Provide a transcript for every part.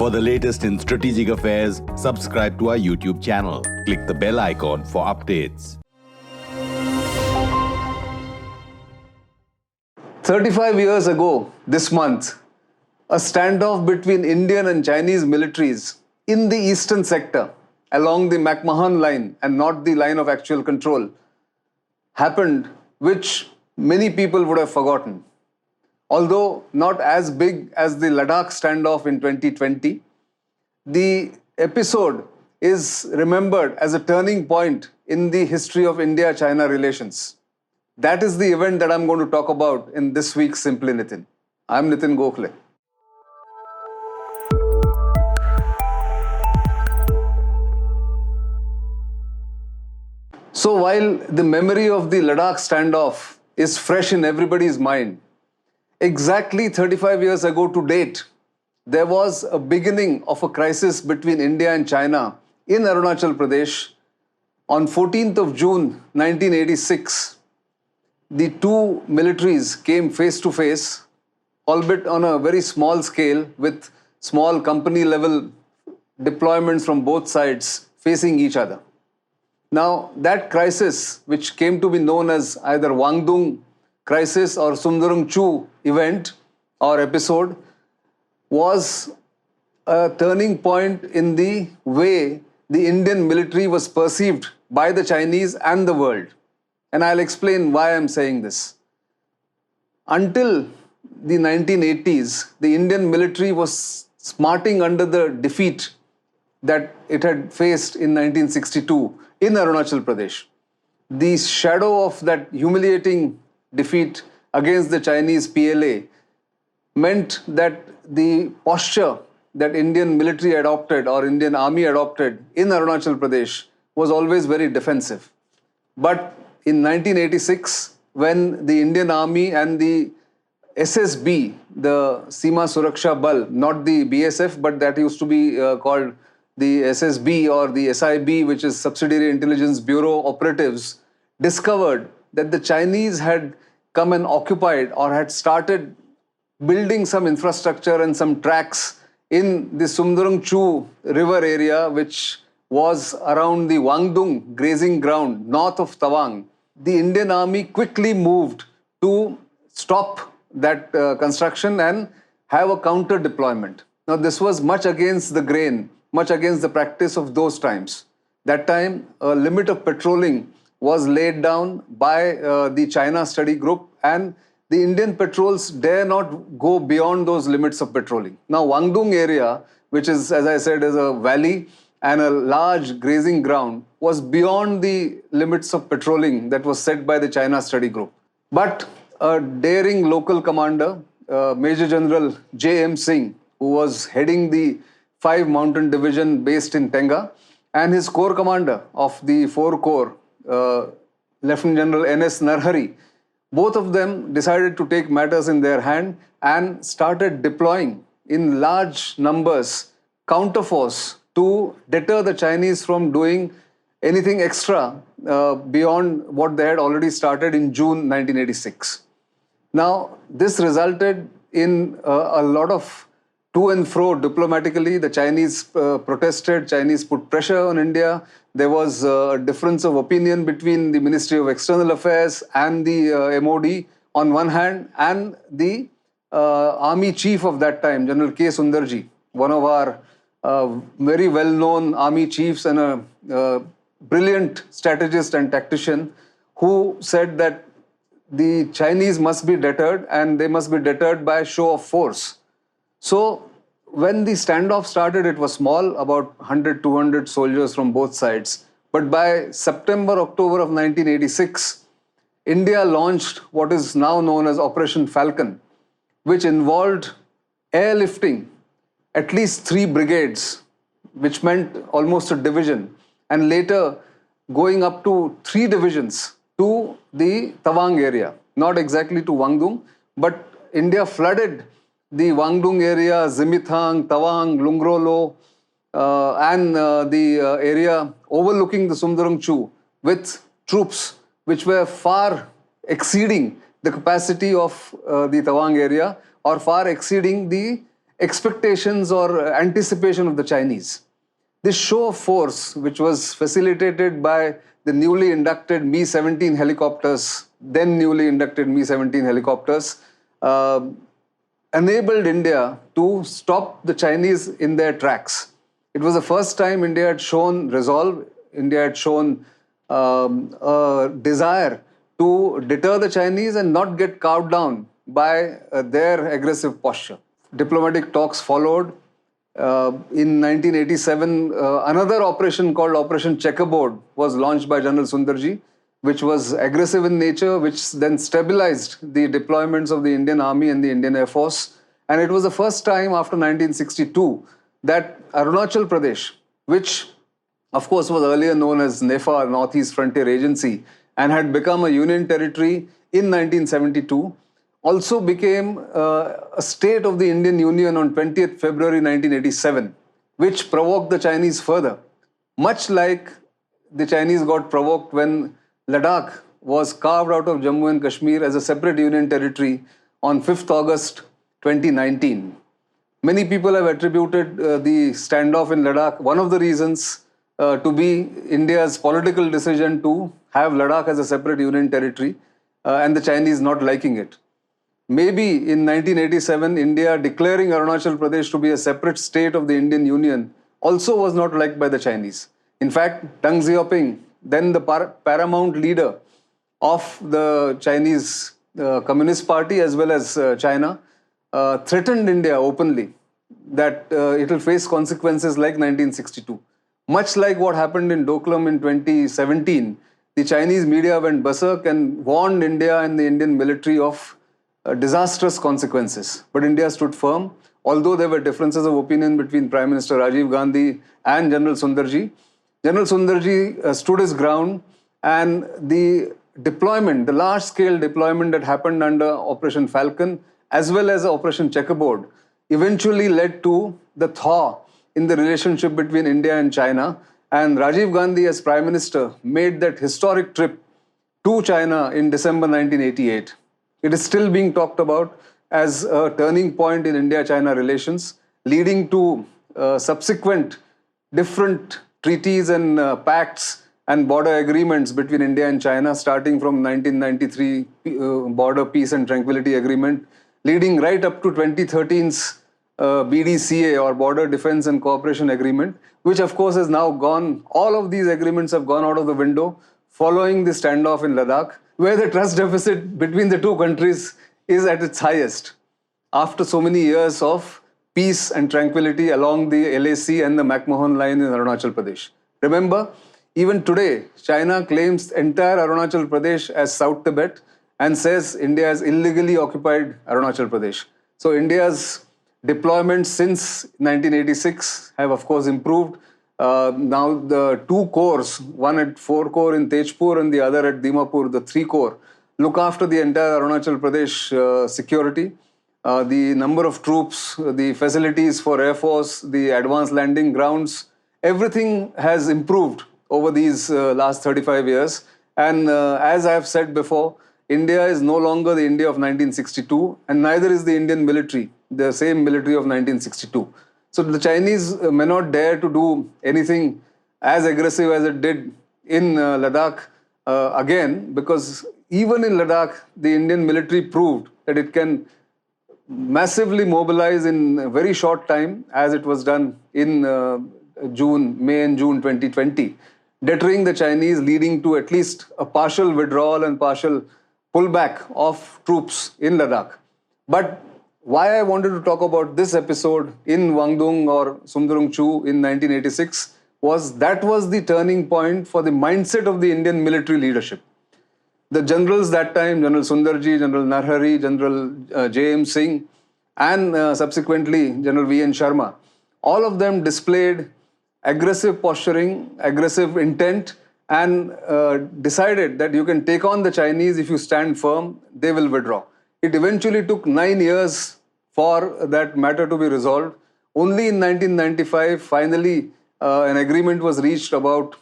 For the latest in strategic affairs, subscribe to our YouTube channel. Click the bell icon for updates. 35 years ago, this month, a standoff between Indian and Chinese militaries in the eastern sector along the McMahon line and not the line of actual control happened, which many people would have forgotten. Although not as big as the Ladakh standoff in 2020, the episode is remembered as a turning point in the history of India-China relations. That is the event that I'm going to talk about in this week's Simply Nitin. I'm Nitin Gokhale. So while the memory of the Ladakh standoff is fresh in everybody's mind, exactly 35 years ago to date, there was a beginning of a crisis between India and China in Arunachal Pradesh. On 14th of June 1986, the two militaries came face to face, albeit on a very small scale, with small company-level deployments from both sides facing each other. Now, that crisis, which came to be known as either Wangdung crisis or Sumdorong Chu event or episode, was a turning point in the way the Indian military was perceived by the Chinese and the world. And I'll explain why I'm saying this. Until the 1980s, the Indian military was smarting under the defeat that it had faced in 1962 in Arunachal Pradesh. The shadow of that humiliating defeat against the Chinese PLA meant that the posture that Indian military adopted or Indian army adopted in Arunachal Pradesh was always very defensive. But in 1986, when the Indian army and the SSB, the Seema Suraksha Bal, not the BSF, but that used to be called the SSB or the SIB, which is Subsidiary Intelligence Bureau operatives, discovered that the Chinese had come and occupied or had started building some infrastructure and some tracks in the Sumdorong Chu river area, which was around the Wangdung grazing ground north of Tawang. The Indian army quickly moved to stop that construction and have a counter deployment. Now, this was much against the grain, much against the practice of those times. That time, a limit of patrolling was laid down by the China study group, and the Indian patrols dare not go beyond those limits of patrolling. Now, Wangdung area, which is, as I said, is a valley and a large grazing ground, was beyond the limits of patrolling that was set by the China study group. But a daring local commander, Major General J.M. Singh, who was heading the 5 Mountain Division based in Tenga, and his corps commander of the 4 Corps, Lieutenant General N.S. Narhari, both of them decided to take matters in their hand and started deploying in large numbers counterforce to deter the Chinese from doing anything extra beyond what they had already started in June 1986. Now, this resulted in a lot of to and fro diplomatically. The Chinese protested, Chinese put pressure on India. There was a difference of opinion between the Ministry of External Affairs and the MOD on one hand, and the army chief of that time, General K. Sundarji, one of our very well-known army chiefs and a brilliant strategist and tactician, who said that the Chinese must be deterred, and they must be deterred by show of force. So when the standoff started, it was small, about 100, 200 soldiers from both sides. But by September, October of 1986, India launched what is now known as Operation Falcon, which involved airlifting at least 3 brigades, which meant almost a division, and later going up to 3 divisions to the Tawang area, not exactly to Wangdung, but India flooded the Wangdung area, Zimithang, Tawang, Lungrolo, and the area overlooking the Sumdorong Chu with troops which were far exceeding the capacity of the Tawang area, or far exceeding the expectations or anticipation of the Chinese. This show of force, which was facilitated by the newly inducted Mi-17 helicopters, then newly inducted Mi-17 helicopters, enabled India to stop the Chinese in their tracks. It was the first time India had shown resolve, India had shown a desire to deter the Chinese and not get cowed down by their aggressive posture. Diplomatic talks followed. In 1987, another operation called Operation Checkerboard was launched by General Sundarji, which was aggressive in nature, which then stabilized the deployments of the Indian Army and the Indian Air Force. And it was the first time after 1962 that Arunachal Pradesh, which of course was earlier known as NEFA, Northeast Frontier Agency, and had become a union territory in 1972, also became a state of the Indian Union on 20th February 1987, which provoked the Chinese further. Much like the Chinese got provoked when Ladakh was carved out of Jammu and Kashmir as a separate union territory on 5th August 2019. Many people have attributed the standoff in Ladakh, one of the reasons to be India's political decision to have Ladakh as a separate union territory and the Chinese not liking it. Maybe in 1987, India declaring Arunachal Pradesh to be a separate state of the Indian Union also was not liked by the Chinese. In fact, Deng Xiaoping, then the paramount leader of the Chinese Communist Party as well as China, threatened India openly that it will face consequences like 1962. Much like what happened in Doklam in 2017, the Chinese media went berserk and warned India and the Indian military of disastrous consequences. But India stood firm. Although there were differences of opinion between Prime Minister Rajiv Gandhi and General Sundarji, General Sundarji stood his ground, and the deployment, the large-scale deployment that happened under Operation Falcon as well as Operation Checkerboard eventually led to the thaw in the relationship between India and China. And Rajiv Gandhi, as Prime Minister, made that historic trip to China in December 1988. It is still being talked about as a turning point in India-China relations, leading to subsequent different treaties and pacts and border agreements between India and China, starting from 1993 Border Peace and Tranquility Agreement, leading right up to 2013's BDCA or Border Defense and Cooperation Agreement, which of course has now gone, all of these agreements have gone out of the window following the standoff in Ladakh, where the trust deficit between the two countries is at its highest after so many years of peace and tranquility along the LAC and the McMahon line in Arunachal Pradesh. Remember, even today, China claims entire Arunachal Pradesh as South Tibet and says India has illegally occupied Arunachal Pradesh. So India's deployments since 1986 have of course improved. Now the two corps, one at 4 Corps in Tejpur and the other at Dimapur, the 3 Corps, look after the entire Arunachal Pradesh security. The number of troops, the facilities for Air Force, the advanced landing grounds, everything has improved over these last 35 years. And as I have said before, India is no longer the India of 1962, and neither is the Indian military, the same military of 1962. So the Chinese may not dare to do anything as aggressive as it did in Ladakh again, because even in Ladakh, the Indian military proved that it can massively mobilize in a very short time, as it was done in May and June 2020, deterring the Chinese, leading to at least a partial withdrawal and partial pullback of troops in Ladakh. But why I wanted to talk about this episode in Wangdung or Sumdorong Chu in 1986 was that was the turning point for the mindset of the Indian military leadership. The generals that time, General Sundarji, General Narhari, General J.M. Singh, and subsequently General V.N. Sharma, all of them displayed aggressive posturing, aggressive intent, and decided that you can take on the Chinese if you stand firm, they will withdraw. It eventually took 9 years for that matter to be resolved. Only in 1995, finally, an agreement was reached about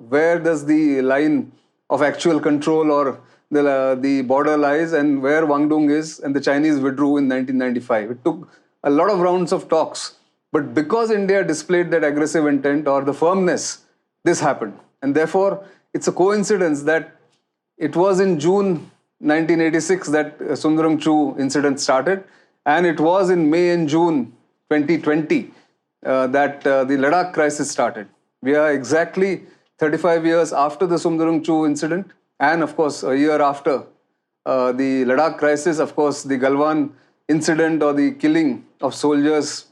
where does the line of actual control or the border lies and where Wangdung is, and the Chinese withdrew in 1995. It took a lot of rounds of talks. But because India displayed that aggressive intent or the firmness, this happened. And therefore, it's a coincidence that it was in June 1986 that Sumdorong Chu incident started. And it was in May and June 2020 that the Ladakh crisis started. We are exactly 35 years after the Sumdorong Chu incident. And of course, a year after the Ladakh crisis, of course, the Galwan incident or the killing of soldiers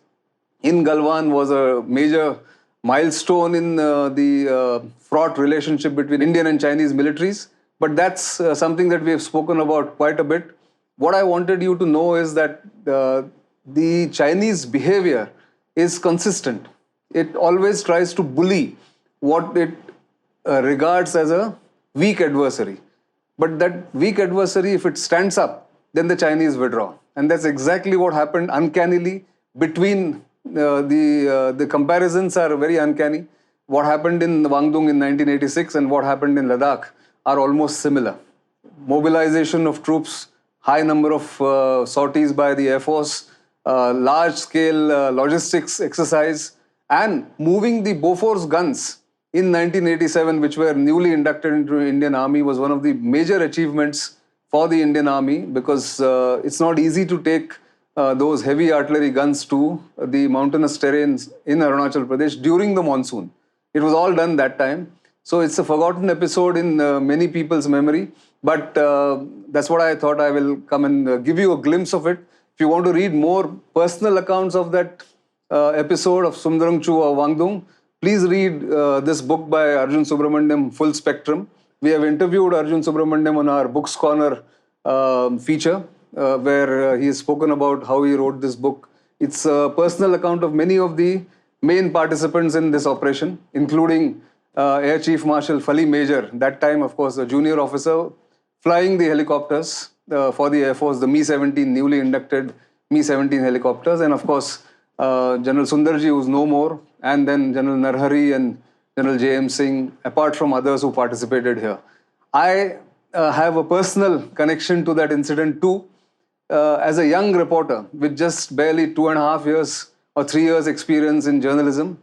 in Galwan was a major milestone in the fraught relationship between Indian and Chinese militaries. But that's something that we have spoken about quite a bit. What I wanted you to know is that the Chinese behavior is consistent. It always tries to bully what it regards as a weak adversary. But that weak adversary, if it stands up, then the Chinese withdraw. And that's exactly what happened uncannily between the comparisons are very uncanny. What happened in Wangdung in 1986 and what happened in Ladakh are almost similar. Mobilization of troops, high number of sorties by the Air Force, large-scale logistics exercise, and moving the Bofors guns in 1987, which were newly inducted into the Indian Army, was one of the major achievements for the Indian Army, because it's not easy to take those heavy artillery guns to the mountainous terrains in Arunachal Pradesh during the monsoon. It was all done that time. So it's a forgotten episode in many people's memory, but that's what I thought I will come and give you a glimpse of it. If you want to read more personal accounts of that episode of Sumdorong Chu or Wangdung, please read this book by Arjun Subramaniam, Full Spectrum. We have interviewed Arjun Subramaniam on our Books Corner feature, where he has spoken about how he wrote this book. It's a personal account of many of the main participants in this operation, including Air Chief Marshal Fali Major, that time, of course, a junior officer, flying the helicopters for the Air Force, the Mi-17, newly inducted Mi-17 helicopters, and of course, General Sundarji, who's no more, and then General Narhari and General J.M. Singh, apart from others who participated here. I have a personal connection to that incident too. As a young reporter with just barely 2.5 years or 3 years experience in journalism,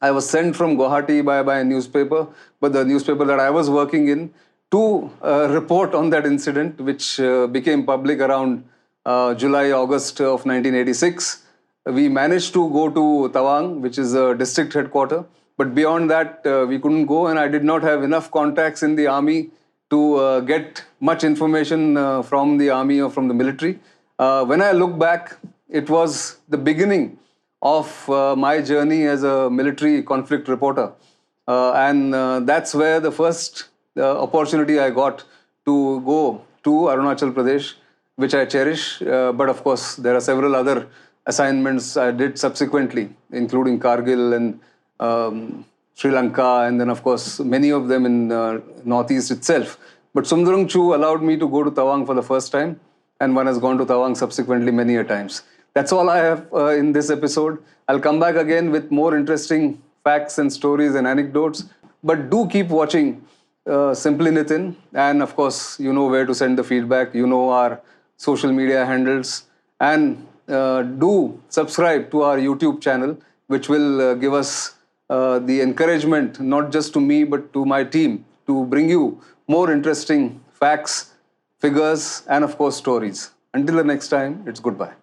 I was sent from Guwahati by a newspaper, but the newspaper that I was working in, to report on that incident, which became public around July, August of 1986. We managed to go to Tawang, which is a district headquarters, but beyond that, we couldn't go, and I did not have enough contacts in the army to get much information from the army or from the military. When I look back, it was the beginning of my journey as a military conflict reporter. And that's where the first opportunity I got to go to Arunachal Pradesh, which I cherish. But of course, there are several other assignments I did subsequently, including Kargil and Sri Lanka, and then of course, many of them in Northeast itself. But Sumdorong Chu allowed me to go to Tawang for the first time, and one has gone to Tawang subsequently many a times. That's all I have in this episode. I'll come back again with more interesting facts and stories and anecdotes. But do keep watching Simply Nitin. And of course, you know where to send the feedback. You know our social media handles. And do subscribe to our YouTube channel, which will give us the encouragement, not just to me, but to my team, to bring you more interesting facts, figures, and of course, stories. Until the next time, it's goodbye.